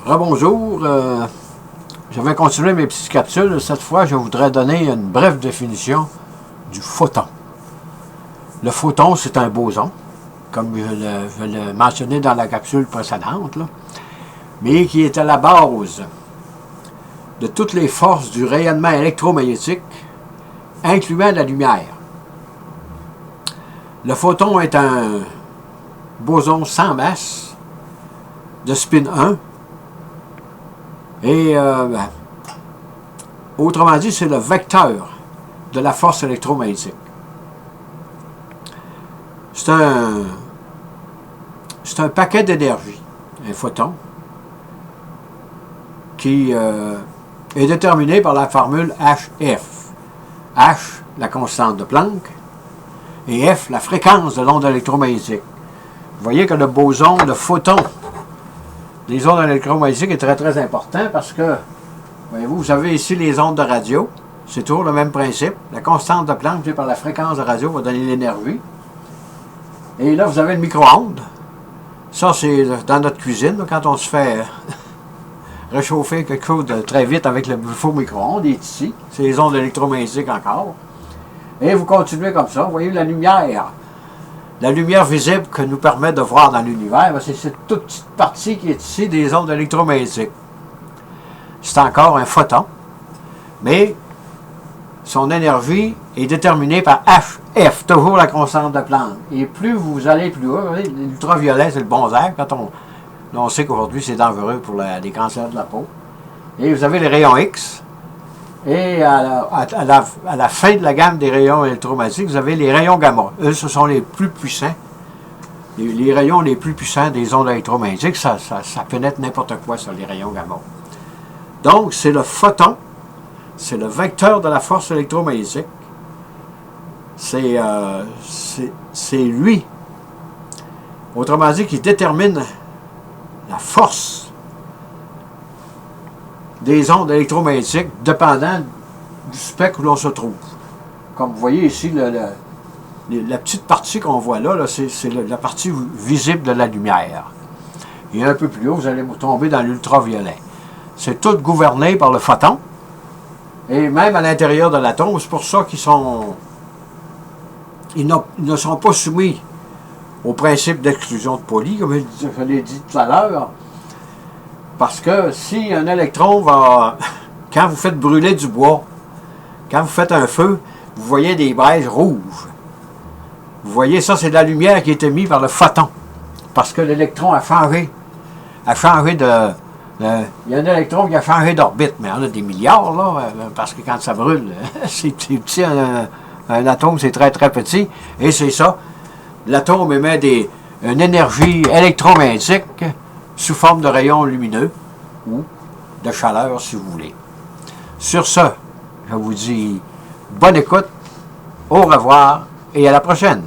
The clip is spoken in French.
Rebonjour, je vais continuer mes petites capsules. Cette fois, je voudrais donner une brève définition du photon. Le photon, c'est un boson, comme je l'ai mentionné dans la capsule précédente, là, mais qui est à la base de toutes les forces du rayonnement électromagnétique, incluant la lumière. Le photon est un boson sans masse, de spin 1, et autrement dit, c'est le vecteur de la force électromagnétique. C'est un paquet d'énergie, un photon, qui est déterminé par la formule HF. H, la constante de Planck, et F, la fréquence de l'onde électromagnétique. Vous voyez que le boson, le photon des ondes électromagnétiques est très très important parce que, voyez-vous, vous avez ici les ondes de radio. C'est toujours le même principe. La constante de Planck, par la fréquence de radio, va donner l'énergie. Et là, vous avez le micro-ondes. Ça, c'est dans notre cuisine, là, quand on se fait réchauffer quelque chose de très vite avec le faux micro-ondes. Il est ici. C'est les ondes électromagnétiques encore. Et vous continuez comme ça. Vous voyez la lumière. La lumière visible que nous permet de voir dans l'univers, c'est cette toute petite partie qui est ici des ondes électromagnétiques. C'est encore un photon, mais son énergie est déterminée par HF, toujours la constante de Planck. Et plus vous allez plus haut, l'ultraviolet, c'est le bon air, quand on sait qu'aujourd'hui c'est dangereux pour les cancers de la peau. Et vous avez les rayons X, et à la fin de la gamme des rayons électromagnétiques, vous avez les rayons gamma. Eux, ce sont les plus puissants. Les rayons les plus puissants des ondes électromagnétiques, ça pénètre n'importe quoi sur les rayons gamma. Donc, c'est le photon, c'est le vecteur de la force électromagnétique. C'est lui, autrement dit, qui détermine la force des ondes électromagnétiques dépendant du spectre où l'on se trouve. Comme vous voyez ici, la petite partie qu'on voit là, c'est la partie visible de la lumière. Et un peu plus haut, vous allez tomber dans l'ultraviolet. C'est tout gouverné par le photon. Et même à l'intérieur de l'atome, c'est pour ça ils ne sont pas soumis au principe d'exclusion de Pauli, comme je l'ai dit tout à l'heure. Parce que si un électron va... Quand vous faites brûler du bois, quand vous faites un feu, vous voyez des braises rouges. Vous voyez, ça, c'est de la lumière qui est émise par le photon. Parce que l'électron a changé. De... il y a un électron qui a changé d'orbite, mais il y en a des milliards, là, parce que quand ça brûle, c'est petit, un atome, c'est très, très petit. Et c'est ça. L'atome émet une énergie électromagnétique sous forme de rayons lumineux ou de chaleur, si vous voulez. Sur ce, je vous dis bonne écoute, au revoir et à la prochaine.